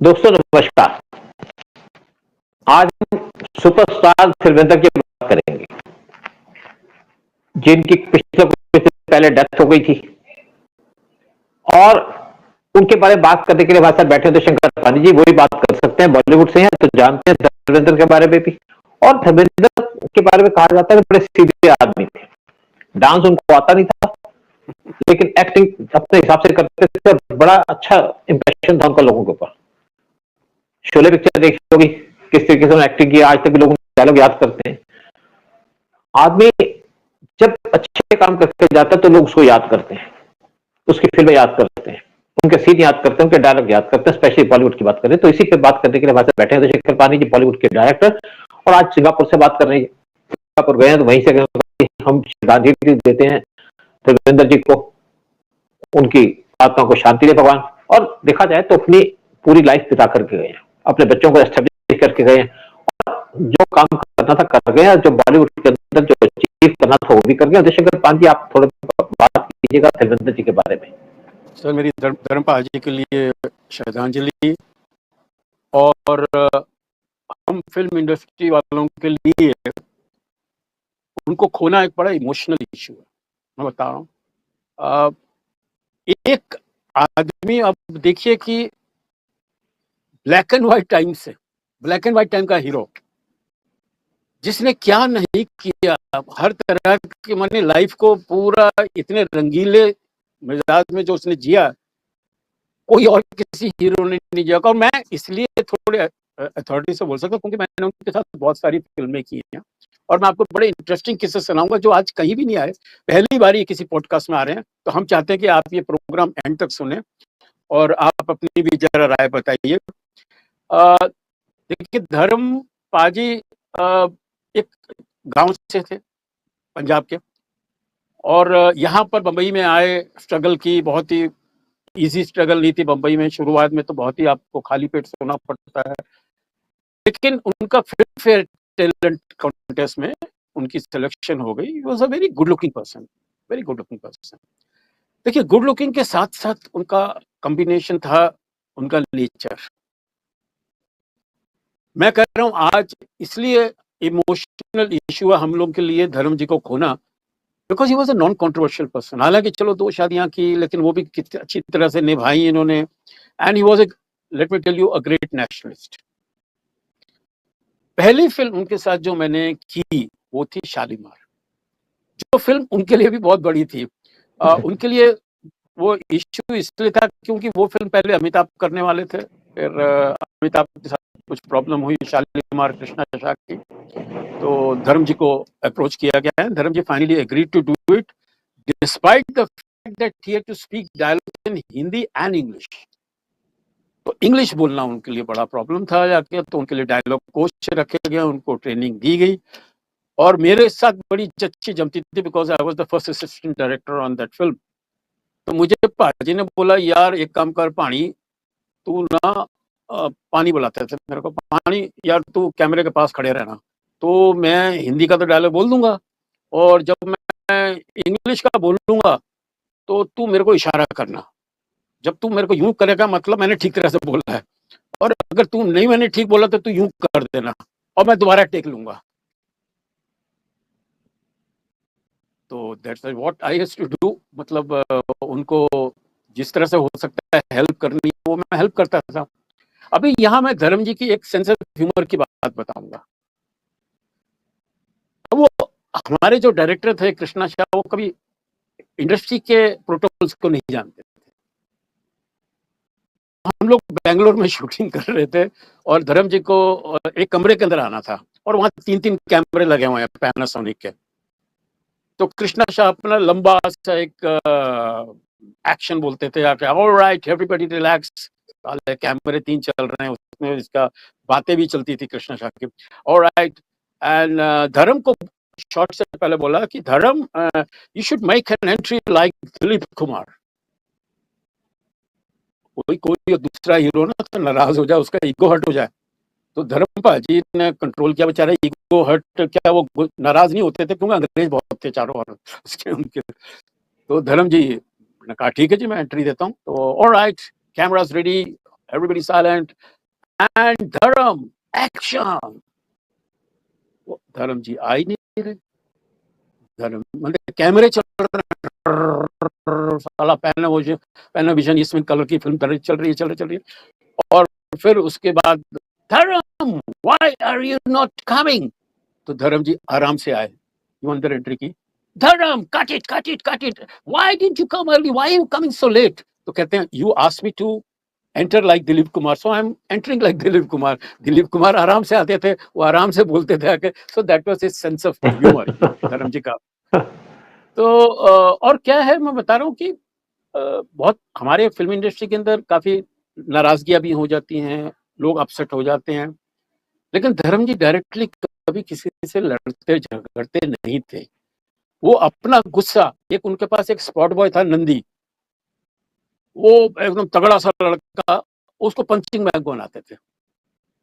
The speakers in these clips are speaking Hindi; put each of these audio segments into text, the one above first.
दोस्तों नमस्कार। आज हम सुपरस्टार धर्मेंद्र की बात करेंगे, जिनकी पिछले कुछ दिन पहले डेथ हो गई थी। और उनके बारे में बात करने के लिए हमारे साथ बैठे तो शंकर पानी जी, वही बात कर सकते हैं, बॉलीवुड से हैं तो जानते हैं धर्मेंद्र के बारे में भी। और धर्मेंद्र के बारे में कहा जाता है कि बड़े सीधे आदमी थे। डांस उनको आता नहीं था, लेकिन एक्टिंग अपने हिसाब से करते थे। बड़ा अच्छा इंप्रेशन था उनका लोगों के ऊपर। शोले पिक्चर देखी होगी, किस तरीके से उन्होंने एक्टिंग की, आज तक भी लोग डायलॉग याद करते हैं। आदमी जब अच्छे काम करके जाता है तो लोग उसको याद करते हैं, उसकी फिल्में याद करते हैं, उनके सीन याद करते हैं, उनके डायलॉग याद करते हैं। स्पेशली बॉलीवुड की बात करें तो इसी पे बात करने के लिए हमारे साथ बैठे हैं तो शेखर पानी जी, बॉलीवुड के डायरेक्टर, और आज सिंगापुर से बात कर रहे हैं। सिंगापुर गए हैं तो वहीं से हम श्रद्धांजलि देते हैं धर्मेंद्र जी को, उनकी आत्मा को शांति दे भगवान। और देखा जाए तो अपनी पूरी लाइफ बिता करके गए हैं, अपने बच्चों को एस्टेब्लिश करके गए हैं, और जो काम करना था कर गए हैं, जो बॉलीवुड के अंदर जो अचीव करना था वो भी कर गए। शंकर पान जी, आप थोड़ा बात कीजिएगा धर्मेंद्र जी के बारे में। सर, मेरी धर्मपाल जी के लिए श्रद्धांजलि। और हम फिल्म इंडस्ट्री वालों के लिए उनको खोना एक बड़ा इमोशनल इशू है। मैं बता रहा हूँ, एक आदमी, अब देखिए कि ब्लैक एंड व्हाइट टाइम का हीरो, जिसने क्या नहीं किया, हर तरह की माने लाइफ को पूरा इतने रंगीले मिजाज में जो उसने जिया, कोई और किसी हीरो ने नहीं जिया। और मैं इसलिए थोड़े अथॉरिटी से बोल सकता हूँ क्योंकि मैंने उनके साथ बहुत सारी फिल्में की हैं, और मैं आपको बड़े इंटरेस्टिंग किस्से सुनाऊंगा जो आज कहीं भी नहीं आए, पहली बार ये किसी पॉडकास्ट में आ रहे हैं। तो हम चाहते हैं कि आप ये प्रोग्राम एंड तक सुने और आप अपनी भी जरा राय बताइए। देखिए, धर्म पाजी एक गांव से थे, पंजाब के, और यहाँ पर बम्बई में आए, स्ट्रगल की, बहुत ही इजी स्ट्रगल नहीं थी बम्बई में। शुरुआत में तो बहुत ही आपको खाली पेट सोना पड़ता है, लेकिन उनका फिल्म फेयर टैलेंट कॉन्टेस्ट में उनकी सिलेक्शन हो गई। Was a very good looking person, very good looking person. देखिए, गुड लुकिंग के साथ साथ उनका कॉम्बिनेशन था उनका नेचर। मैं कह रहा हूँ आज इसलिए इमोशनल इशू है हम लोग के लिए धर्म जी को खोना, because he was a non controversial person. हालांकि चलो 2 शादियां की, लेकिन वो भी कितनी अच्छी तरह से निभाई इन्होंने। And he was a, let me tell you, a great nationalist. पहली फिल्म उनके साथ जो मैंने की वो थी शालीमार, जो फिल्म उनके लिए भी बहुत बड़ी थी। उनके लिए वो इश्यू इसलिए था क्योंकि वो फिल्म पहले अमिताभ करने वाले थे, फिर अमिताभ के साथ कुछ प्रॉब्लम हुई शालीमार कृष्णा शा की, तो धर्म जी को अप्रोच किया गया है। Dharam ji finally agreed to do it despite the fact that he had to speak dialogue in Hindi and English. तो इंग्लिश बोलना उनके लिए बड़ा प्रॉब्लम था जाके, तो उनके लिए डायलॉग कोच रखे गए, उनको ट्रेनिंग दी गई, और मेरे साथ बड़ी अच्छी जमती थी because I was the first assistant director on that film. तो मुझे पाजी ने बोला, यार एक काम कर पानी, तू ना पानी बुलाते थे मेरे को, पानी यार तू कैमरे के पास खड़े रहना, तो मैं हिंदी का तो डायलॉग बोल दूंगा, और जब मैं इंग्लिश का बोलूंगा तो तू मेरे को इशारा करना। जब तू मेरे को यूं करेगा मतलब मैंने ठीक तरह से बोला है, और अगर तू नहीं मैंने ठीक बोला तो तू यूं कर देना, और मैं दोबारा टेक लूंगा। तो that's what I has to do. मतलब उनको जिस तरह से हो सकता है हेल्प करनी, वो मैं हेल्प करता था। अभी यहाँ मैं धर्म जी की एक सेंस ऑफ ह्यूमर की बात बताऊंगा। अब वो हमारे जो डायरेक्टर थे कृष्णा शाह, वो कभी इंडस्ट्री के प्रोटोकॉल्स को नहीं जानते थे। हम लोग बेंगलोर में शूटिंग कर रहे थे और धर्म जी को एक कमरे के अंदर आना था, और वहां 3-3 कैमरे लगे हुए हैं पैनासोनिक के। तो कृष्णा शाह अपना लंबा सा एक एक्शन बोलते थे, ऑलराइट एवरीबॉडी रिलैक्स, कैमरे 3 चल रहे हैं, उसमें इसका बातें भी चलती थी कृष्णा शाह की, ऑलराइट। एंड धर्म को शॉट से पहले बोला कि धर्म, you should make an entry like Dilip Kumar. कोई दूसरा हीरो ना तो नाराज हो जाए, उसका ईगो हर्ट हो जाए, तो धर्मपाल जी ने कंट्रोल किया। बेचारे ईगो हर्ट क्या, वो नाराज नहीं होते थे क्योंकि अंग्रेज बहुत थे चारों ओर उसके उनके। तो धर्म जी ने कहा ठीक है जी मैं एंट्री देता हूँ। तो alright, cameras ready, everybody silent, and धर्म एक्शन, वो धर्म जी आ ही नहीं रहे। धर्म मतलब कैमरे चल रहे हैं, साला पैनाविजन इसमें कलर की फिल्म चल रही है। और फिर उसके बाद Dharam, why are you not coming? तो धर्म जी आराम से आए, अंदर एंट्री की। Dharam, cut it, why didn't you come early, why are you coming so late? तो कहते हैं you asked me to enter like Dilip Kumar, so I am entering like Dilip Kumar. Dilip Kumar आराम से आते थे, वो आराम से बोलते थे आके। So that was his sense of humour, धर्म जी का। तो और क्या है, मैं बता रहा हूँ कि बहुत हमारे फिल्म इंडस्ट्री के अंदर काफी नाराजगियां भी हो जाती हैं, लोग अपसेट हो जाते हैं, लेकिन धर्म जी डायरेक्टली कभी किसी से लड़ते झगड़ते नहीं थे। वो अपना गुस्सा, एक उनके पास एक स्पॉट बॉय था नंदी, वो एकदम तगड़ा सा लड़का, उसको पंचिंग बैग बनाते थे।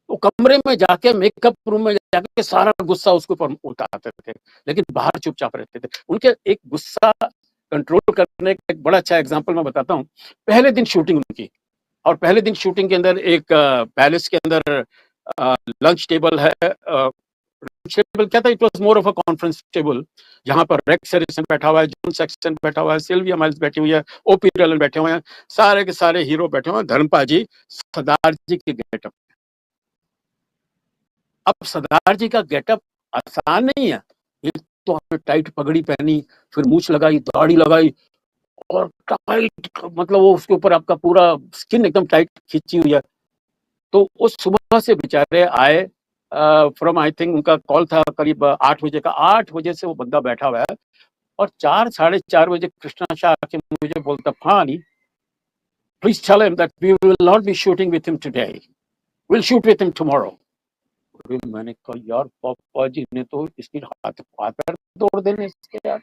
वो कमरे में जाके, मेकअप रूम में जाके सारा गुस्सा उसके ऊपर उतारते थे, लेकिन बाहर चुपचाप रहते थे। उनके एक गुस्सा कंट्रोल करने का एक बड़ा अच्छा एग्जांपल मैं बताता हूँ। पहले दिन शूटिंग उनकी, और पहले दिन शूटिंग के अंदर एक पैलेस के अंदर लंच टेबल है। लंच टेबल क्या था, it was more of a conference table, जहां पर रेक्स हैरिसन बैठा हुआ है, जॉन सेक्सन बैठा हुआ है, सिल्विया माइल्स बैठी हुई है, ओपी रलन बैठे हुए हैं, सारे के सारे हीरो बैठे हुए हैं। धर्मपा जी सरदार जी के गेटअप। अब सरदार जी का गेटअप आसान नहीं है। एक तो आपने टाइट पगड़ी पहनी, फिर मूछ लगाई, दाढ़ी लगाई, और टाइट, मतलब वो उसके ऊपर आपका पूरा स्किन एकदम टाइट खींची हुई है। तो उस सुबह से बेचारे आए, फ्रॉम आई थिंक उनका कॉल था करीब 8 बजे का, 8 बजे से वो बंदा बैठा हुआ है। और 4 साढ़े 4 बजे कृष्णा शाह आके मुझे बोलता, फानी please tell him that we will not be shooting with him today, will shoot with him tomorrow. मैंने कहा यार पापा जी ने तो इसकी हाथ हाथ पैर तोड़ देने इसके यार।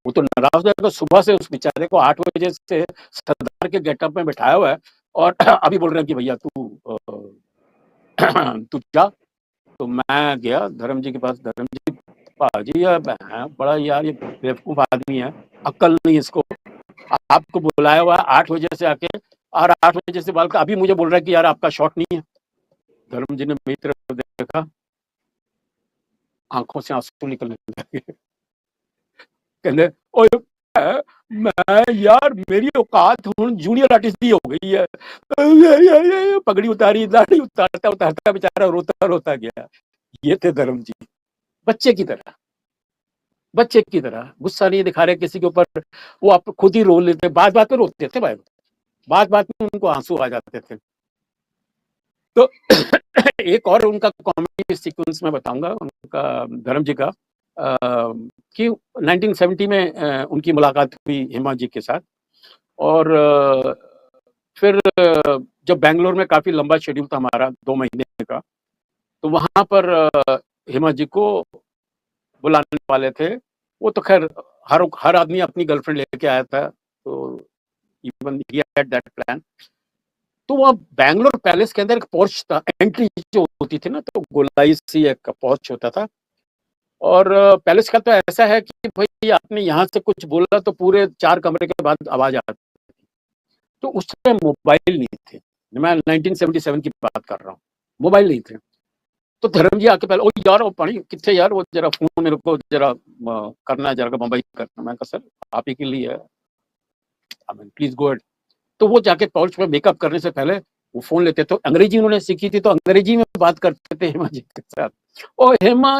वो तो नाराज हो जाएगा, सुबह से उस बेचारे को 8 बजे से सरदार के गेटअप में बैठाया हुआ है, और अभी बोल रहे हैं कि भैया तू जा। तो मैं गया धर्म जी के पास, धर्म जी पाजी यार बड़ा यार ये बेवकूफ आदमी है, अक्ल नहीं इसको, आपको बुलाया हुआ है 8 बजे से आके, और 8 बजे से बाल का अभी मुझे बोल रहा है कि यार आपका शॉट नहीं है। धर्म जी ने मेरी तरफ देखा, आंखों से आंसू निकलने लगे, कहने ओए मैं यार मेरी औकात हूँ जूनियर आर्टिस्ट भी हो गई है। पगड़ी उतारी, दाढ़ी उतारता उतारता बेचारा रोता रोता गया। ये थे धर्म जी, बच्चे की तरह, बच्चे की तरह गुस्सा नहीं दिखा रहे किसी के ऊपर, वो आप खुद ही रो लेते, बात बात पे रोते थे भाई, बात बात में उनको आंसू आ जाते थे। तो एक और उनका कॉमेडी सीक्वेंस मैं बताऊंगा उनका, धर्म जी का, कि 1970 में उनकी मुलाकात हुई हेमा जी के साथ। और फिर जब बैंगलोर में काफी लंबा शेड्यूल था हमारा 2 महीने का, तो वहां पर हेमा जी को बुलाने वाले थे। वो तो खैर हर आदमी अपनी गर्लफ्रेंड लेके आया था, तो even he had that plan. तो वहाँ बैंगलोर पैलेस के अंदर एक पोर्च था, एंट्री जो होती थी ना, तो गोलाई सी एक पोर्च होता था। और पैलेस का तो ऐसा है कि भाई आपने यहाँ से कुछ बोला तो पूरे 4 कमरे के बाद आवाज आती। तो उस टाइम मोबाइल नहीं थे, मैं 1977 की बात कर रहा हूँ, मोबाइल नहीं थे। तो धर्म जी आके पहले, ओ यार वो पानी कितने यार, वो जरा फोन मेरे को जरा करना है, जरा मुंबई करना। मैं कहा सर आप ही के लिए है, प्लीज गो। तो वो जाके पाउच में मेकअप करने से पहले वो फोन लेते थे, अंग्रेजी उन्होंने सीखी थी, तो अंग्रेजी में बात करते थे हेमा जी के साथ। ओ Hema,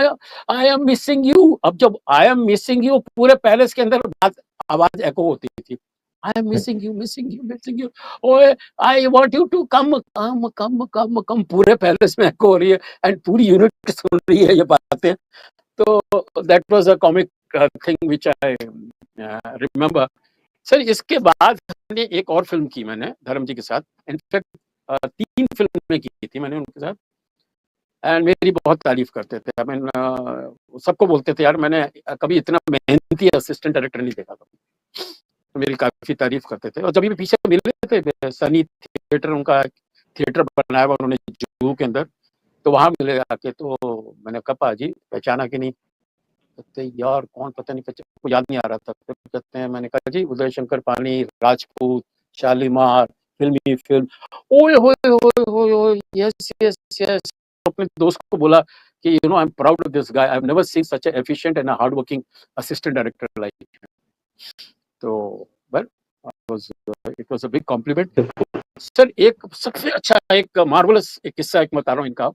I am missing you. अब जब आई एम मिसिंग यू पूरे पैलेस के अंदर बात, आवाज एको होती थी, I am missing you, missing you, missing you, ओए I want you to come कम कम कम कम, पूरे पैलेस में एको हो रही है, एंड पूरी यूनिट सुन रही है ये बातें। तो that was a comic thing which I remember. Sir इसके बाद मैंने एक और फिल्म की मैंने धर्म जी के साथ, इनफैक्ट 3 फिल्में की थी मैंने उनके साथ, एंड मेरी बहुत तारीफ करते थे। आई मीन सबको बोलते थे यार मैंने कभी इतना मेहनती असिस्टेंट डायरेक्टर नहीं देखा था, तो मेरी काफी तारीफ करते थे। और जब भी पीछे मिले थे, सनी थिएटर उनका थिएटर बनाया हुआ उन्होंने जूहू के अंदर, तो वहां मिले आके, तो मैंने कहा पाजी पहचाना कि नहीं? कहते यार कौन, पता नहीं, कुछ याद नहीं आ रहा था। फिर कहते हैं, मैंने कहा जी उदय शंकर पानी, राजपूत, शालीमार, फिल्मी फिल्म। ओए होए होए होए होए, यस यस यस। अपने दोस्त को बोला कि you know I am proud of this guy, I have never seen such a efficient and hard working assistant director like him. तो well, it was a big compliment. Sir एक सबसे अच्छा एक मार्वेलस एक किस्सा एक बता रहा हूँ इनका।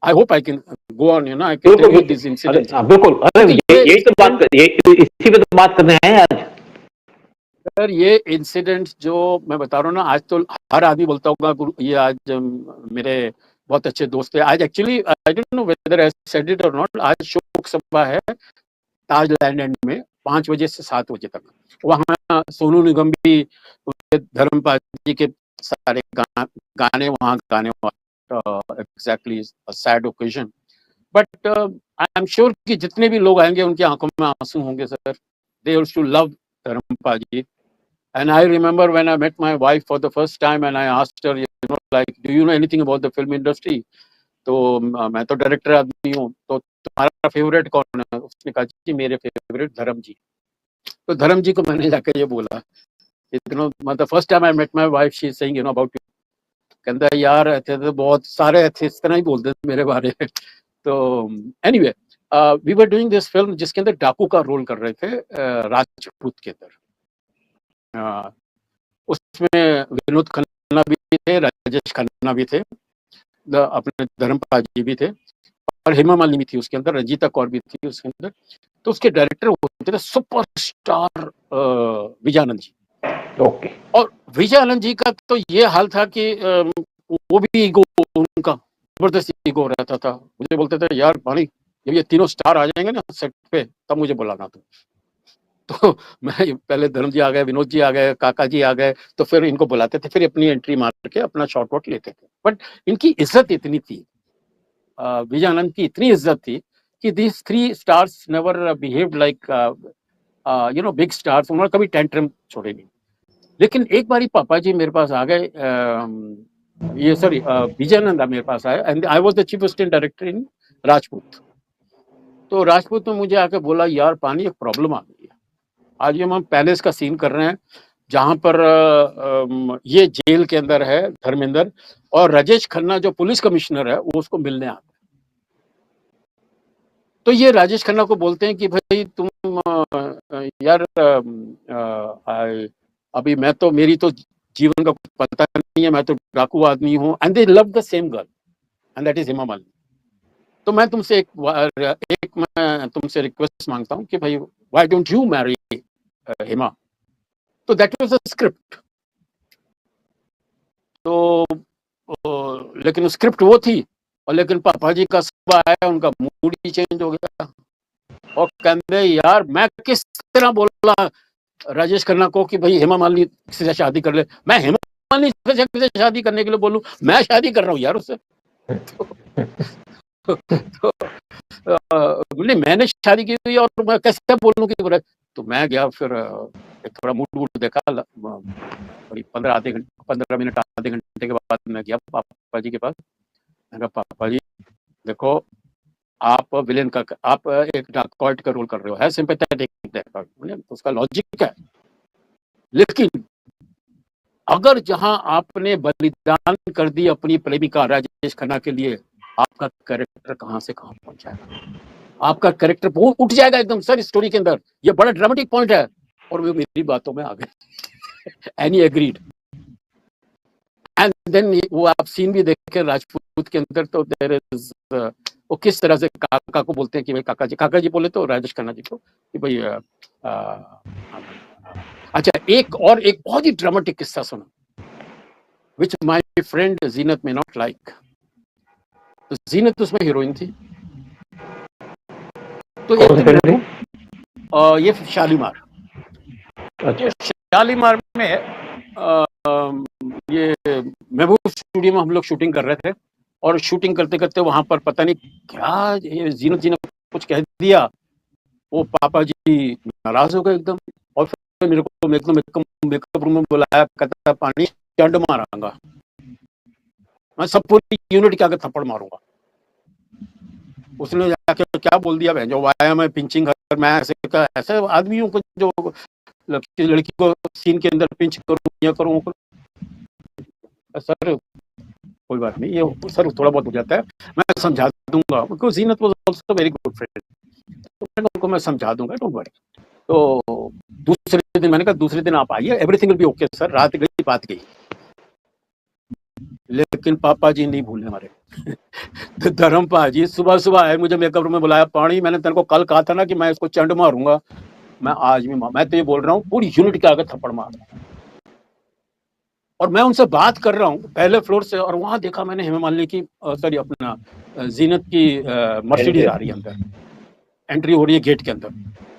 I hope I can go on, you know I can tell बिल्कुल यू बिल्कुल। दिस अरे इंसिडेंट। हाँ, बिल्कुल, अरे क्योंकि ये यही तो बात इंसिडेंट, इसी पे तो बात करने आए हैं आज। सर ये इंसिडेंट जो मैं बता रहा हूँ ना, आज तो हर आदमी बोलता होगा ये आज मेरे बहुत अच्छे दोस्त है। आज actually I don't know whether I said it और नॉट, आज शोक सभा है ताज लैंड में 5 बजे से 7 बजे तक। वहाँ सोनू निगम भी, धर्मपाल जी के सारे गाने वहाँ गाने exactly sad occasion. But I am sure कि जितने भी लोग आएंगे उनकी आंखों में आंसू होंगे sir. They used to love Dharampal ji. And I remember when I met my wife for the first time and I asked her, you know, like, do you know anything about the film industry? तो मैं तो डायरेक्टर आदमी हूँ, तो तुम्हारा फेवरेट कौन है? उसने कहा कि मेरे फेवरेट धर्म जी। तो धर्म जी को मैंने जाकर ये बोला, you know, the first time I met my wife, she is saying, you know, about you. कहता है यार ऐसे तो बहुत सारे ऐसे इस तरह ही बोलते थे मेरे बारे में। तो anyway, we were doing this film जिसके अंदर डाकू का रोल कर रहे थे राजपूत के अंदर। उसमें विनोद खन्ना भी थे, राजेश खन्ना भी थे, अपने धर्मपाल जी भी थे, और हेमा मालिनी भी थी उसके अंदर, रंजीता कौर भी थी उसके अंदर। तो उसके डायरेक्टर होते थे सुपरस्टार विजयानंद जी। ओके। और विजयानंद जी का तो ये हाल था कि वो भी ईगो, उनका जबरदस्त ईगो रहता था। मुझे बोलते थे यार पानी, जब ये तीनों स्टार आ जाएंगे ना सेट पे तब मुझे बुलाना तुम। तो मैं पहले धर्म जी आ गए, विनोद जी आ गए, काका जी आ गए, तो फिर इनको बुलाते थे, फिर अपनी एंट्री मार के अपना शॉर्ट वॉट लेते थे। बट इनकी इज्जत इतनी थी, विजयानंद की इतनी इज्जत थी कि this 3 stars never behaved like you know big stars. उन्होंने कभी टेंट्रम छोड़े नहीं। लेकिन एक बारी पापा जी मेरे पास आ गए, ये सॉरी विजयानंद मेरे पास आए and I was the chief assistant director in Rajput. तो राजपूत में मुझे आके बोला यार पानी एक प्रॉब्लम आ गई है। आज हम पैलेस का सीन कर रहे हैं जहां पर ये जेल के अंदर है धर्मेंद्र, और राजेश खन्ना जो पुलिस कमिश्नर है वो उसको मिलने आता है। तो ये राजेश खन्ना को बोलते हैं कि भाई तुम यार अभी मैं तो, मेरी तो जीवन का कुछ पता नहीं है, मैं तो डाकू आदमी हूँ। And they love the same girl and that is Hema Malini. तो मैं तुमसे मैं तुमसे रिक्वेस्ट मांगता हूँ कि भाई why don't you Mary Hema. तो दैट वाज द स्क्रिप्ट। तो लेकिन स्क्रिप्ट वो थी, और लेकिन पापा जी का सब आया, उनका मूड ही चेंज हो गया और कहते यार मैं किस तरह बोला राजेश खन्ना को कि भाई हेमा मालिनी से शादी कर ले। मैं हेमा मालिनी से शादी करने के लिए बोलूं? मैं शादी कर रहा हूँ यार उससे। बोले मैंने शादी की हुई और मैं कैसे बोलूं कि बुरा। तो मैं गया, फिर थोड़ा मूड वूड देखा, 15 मिनट आधे घंटे के बाद मैं गया पापा जी के पास। मैंने कहा पापा जी देखो, आप विलेन का, आप एक डाकॉट का रोल कर रहे हो, है सिंपैथेटिक, उसका लॉजिक है, लेकिन अगर जहां आपने बलिदान कर दी अपनी प्रेमिका राजेश खन्ना के लिए, आपका कैरेक्टर कहां से कहां पहुंच जाएगा, आपका कैरेक्टर उठ जाएगा एकदम सर स्टोरी के अंदर। ये बड़ा ड्रामेटिक पॉइंट है। और वो मेरी बातों में आ गए and he agreed. And then वो आप सीन भी देखे राजपूत के अंदर, तो देयर इज वो किस तरह से काका को बोलते हैं कि भाई काका जी बोले तो राजेश खन्ना जी को कि भाई अच्छा एक बहुत ही ड्रामेटिक किस्सा सुना विच माय फ्रेंड जीनत में नॉट लाइक। तो जीनत उसमें हीरोइन थी। तो एक दिन ये शालीमार, तो शालीमार में ये महबूब स्टूडियो में हम लोग शूटिंग कर रहे थे, और शूटिंग करते करते वहां पर पता नहीं क्या ये जीनत जी ने कुछ कह दिया। वो पापा जी नाराज हो गए एकदम, और फिर मेरे को एकदम मेकअप रूम में बुलाया, कहता पानी चंड मारूंगा, मैं सब पूरी यूनिट के आगे थप्पड़ मारूंगा। उसने जाके क्या बोल दिया जो वाया मैं पिंचिंग कर, मैं ऐसे आदमियों को जो लड़की को सीन के अंदर पिंच करूं या करूं सर कोई बात नहीं, ये सर थोड़ा बहुत हो जाता है, मैं समझा दूंगा, because Zeenat was also very good friend, तो उनको मैं समझा दूंगा, डोंट वरी। तो दूसरे दिन मैंने कहा दूसरे दिन आप आइए, everything will be okay sir. रात गई बात गई, लेकिन पापा जी नहीं भूलने हमारे। तो धर्मपा जी सुबह सुबह आए, मुझे मेकअप रूम में बुलाया, पानी मैंने तेरे को कल कहा था ना कि मैं इसको चंड मारूंगा, मैं आज भी मैं तो ये बोल रहा हूँ पूरी यूनिट के आगे थप्पड़ मार, और मैं उनसे बात कर रहा हूँ पहले फ्लोर से, और वहां देखा मैंने हेमा मालिनी की सॉरी अपना जीनत की मर्सिडीज आ रही है अंदर, एंट्री हो रही है गेट के अंदर।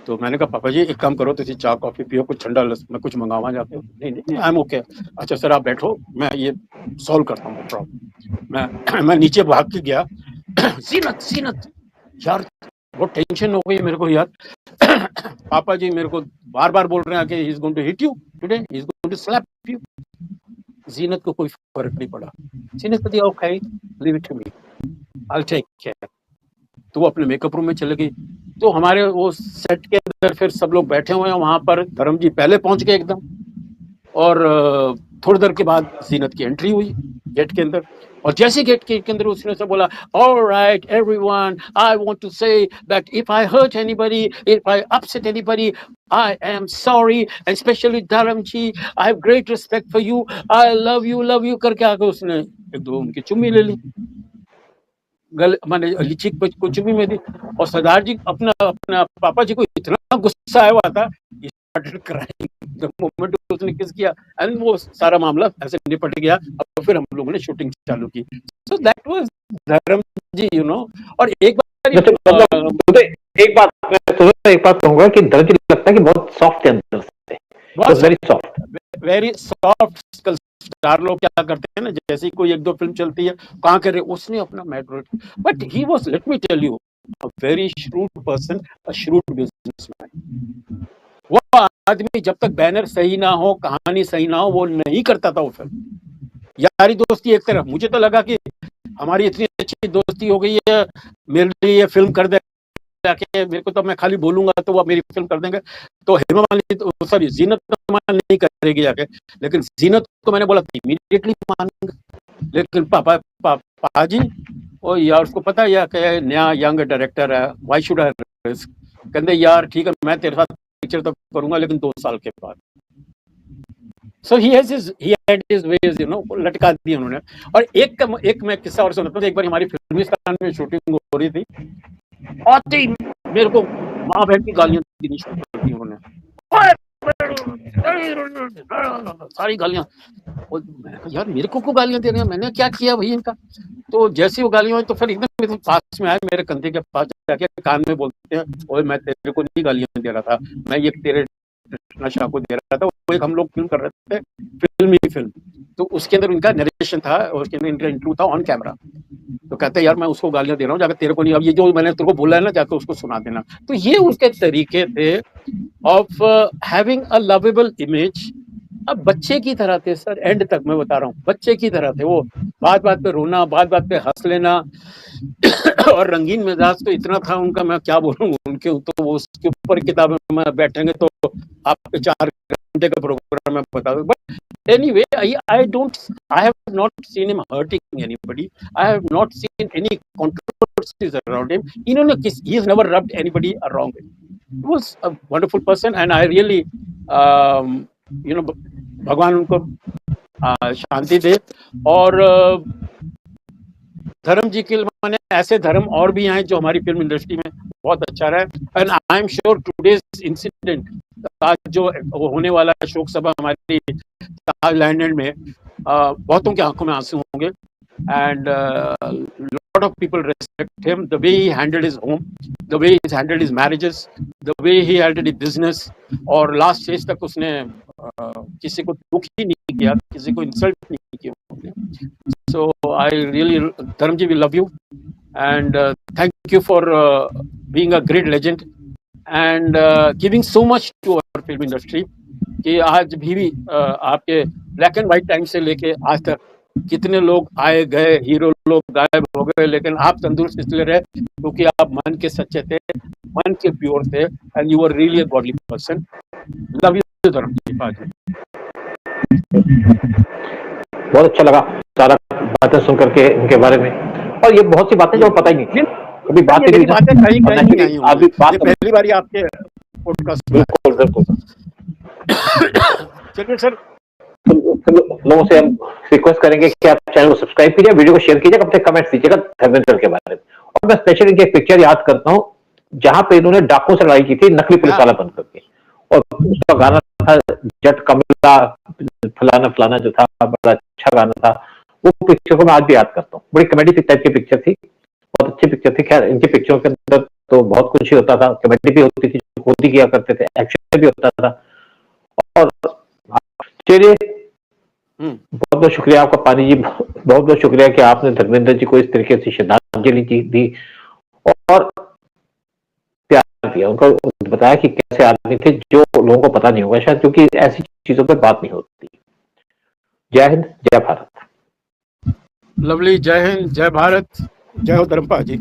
तो मैंने कहा पापा जी एक काम करो, तुम चाय कॉफी पियो, कुछ ठंडा मैं कुछ मंगावा जाके। नहीं नहीं आई एम ओके। अच्छा सर आप बैठो, मैं ये सॉल्व करता हूँ प्रॉब्लम। मैं नीचे भाग के गया, जीनत जीनत यार बहुत टेंशन हो गई मेरे को यार। पापा जी मेरे को बार बार बोल रहे हैं कि he is going to hit you today, he is going to slap you. Zeenat को कोई फर्क नहीं पड़ा, जीनत को okay leave it to me, I will take care. तो वो अपने मेकअप रूम में चले गई। तो हमारे वो सेट के अंदर फिर सब लोग बैठे हुए हैं वहां पर, धर्म जी पहले पहुंच गए एकदम, और थोड़ी देर के बाद जीनत की एंट्री हुई गेट के अंदर, और जैसे गेट के अंदर उसने सब बोला, alright everyone, I want to say that if I hurt anybody, if I upset anybody, I am sorry, and specially Dharam ji, I have great respect for you, I love you करके आके उसने एक दो उनकी चुम्मी ले ली, गल माने लिचिक पे कुछ भी में दी। और सरदार जी अपना अपना पापा जी को इतना गुस्सा आया हुआ था, स्टार्टेड क्राइंग द मोमेंट उसने किस किया, एंड वो सारा मामला ऐसे निपट गया। और फिर हम लोगों ने शूटिंग चालू की। सो दैट वाज धर्म जी, यू नो। और एक बार एक बात कहूंगा कि धर्म जी लगता है कि बहुत सॉफ्ट है अंदर से, very soft, very soft. Star लोग क्या करते हैं ना, जैसे कोई एक दो फिल्म चलती है, कहाँ करे उसने अपना matter, but he was, let me tell you, a very shrewd person, a shrewd businessman. वो आदमी जब तक बैनर सही ना हो, कहानी सही ना हो, वो नहीं करता था वो फिल्म। यारी दोस्ती एक तरफ, मुझे तो लगा कि हमारी इतनी अच्छी दोस्ती हो गई है, मेरे लिए ये फिल्म कर दे जाके, मेरे को तो मैं खाली बोलूंगा तो वो मेरी फिल्म कर देंगे। तो हेमा मालिनी तो सॉरी जीनत तो नहीं करेगी जाके, लेकिन जीनत को मैंने बोला इमीडिएटली मानेंगे, लेकिन पापा जी ओ यार उसको पता है कि नया यंग डायरेक्टर है, व्हाई शुड आई रिस्क, कहते यार ठीक है मैं तेरे साथ पिक्चर तो करूंगा लेकिन 2 साल के बाद। So he had his ways, you know, लटका दिए उन्होंने। और एक मैं किस्सा और सुनाता हूँ। एक बार हमारी फिल्मिस्तान में शूटिंग हो रही थी, आते ही मेरे को माँ बहन की गालियां देनी शुरू कर दी उन्होंने, सारी गालियां। और मैं यार मेरे को गालियां दे रहे हैं, मैंने क्या किया भाई इनका। तो जैसी वो गालियां हुई तो फिर एकदम मेरे पास में आए, मेरे कंधे के पास जाके कान में बोलते हैं, ओए मैं तेरे को नहीं गालियां दे रहा था, मैं ये तेरे नशा को दे रहा था। वो एक हम लोग फिल्म कर रहे थे, फिल्म, तो उसके अंदर उनका नरेशन था और उसके अंदर इनका इंटरव्यू था ऑन कैमरा। तो कहते हैं यार मैं उसको गालियां दे रहा हूँ, जाकर तेरे को नहीं, अब ये जो मैंने तेरे को बोला है ना जाकर उसको सुना देना। तो ये उसके तरीके थे of having a lovable image. अब बच्चे की तरह थे सर, एंड तक मैं बता रहा हूँ बच्चे की तरह थे वो, बात बात पे रोना, बात बात पे हंस लेना। और रंगीन मिजाज तो इतना था उनका, मैं क्या बोलूँ उनके, तो वो उसके ऊपर किताबें में बैठेंगे तो आपके 4 घंटे का प्रोग्राम मैं बता दूं। But anyway, I have not seen him hurting anybody. I have not seen any controversies around him. He has never rubbed anybody wrong. He was a wonderful person, and I really, you know, भगवान उनको शांति दे। और धर्म जी के माने ऐसे धर्म और भी हैं जो हमारी फिल्म इंडस्ट्री में बहुत अच्छा रहा है। And I am sure today's incident, आज जो होने वाला शोक सभा हमारी ताज लैंड में, बहुतों की आंखों में आंसू होंगे। And lot of people respect him, the way he handled his home, the way he handled his marriages, the way he handled his business, और लास्ट स्टेज तक उसने किसी को दुख ही नहीं किया, किसी को इंसल्ट नहीं किया। So I really, Dharamji, we love you, and thank you for being a great legend and giving so much to our film industry। कि आज भी आपके ब्लैक एंड व्हाइट टाइम से लेके आज तक कितने लोग आए गए, हीरो लोग गायब हो गए, लेकिन आप तंदुरुस्त इसलिए रहे क्योंकि आप मन के सच्चे थे, मन के प्योर थे, and you are really a godly person. Love you Dharam ji. बहुत अच्छा लगा सारा बातें सुन करके इनके बारे में, और ये बहुत सी बातें जो पता ही नहीं थी, कभी बात ये ही बातें कहीं कहीं नहीं आई अभी होंगी, बात ये पहली बार आपके पॉडकास्ट में आया। बिल्कुल बिल्कुल। चलिए सर, तो लोगों से हम रिक्वेस्ट करेंगे कि आप चैनल को सब्सक्राइब कीजिए, वीडियो को शेयर कीजिएगा, अपने कमेंट्स दीजिएगा धर्मेंद्र के बारे में। और मैं स्पेशली इनकी एक पिक्चर याद करता हूँ जहां पे इन्होंने डाकुओं से लड़ाई की थी, नकली पुलिस वाला बन करके, और उसका गाना था जट कमला फलाना फलाना जो था, बड़ा अच्छा गाना था। वो पिक्चर को मैं आज भी याद करता हूँ, बड़ी कॉमेडी टाइप की पिक्चर थी, बहुत अच्छी पिक्चर थी। खैर इनकी पिक्चरों के अंदर तो बहुत कुछ ही होता था, कॉमेडी भी होती थी, खुद ही किया करते थे, एक्शन भी होता था। और चलिए, बहुत बहुत शुक्रिया आपका पानी जी, बहुत बहुत शुक्रिया कि आपने धर्मेंद्र जी को इस तरीके से श्रद्धांजलि दी और प्यार दिया, उनको बताया कि कैसे आदमी थे, जो लोगों को पता नहीं होगा शायद, क्योंकि ऐसी चीजों पर बात नहीं होती। जय हिंद, जय भारत। लवली, जय हिंद, जय भारत, जय हो धर्मपाल जी।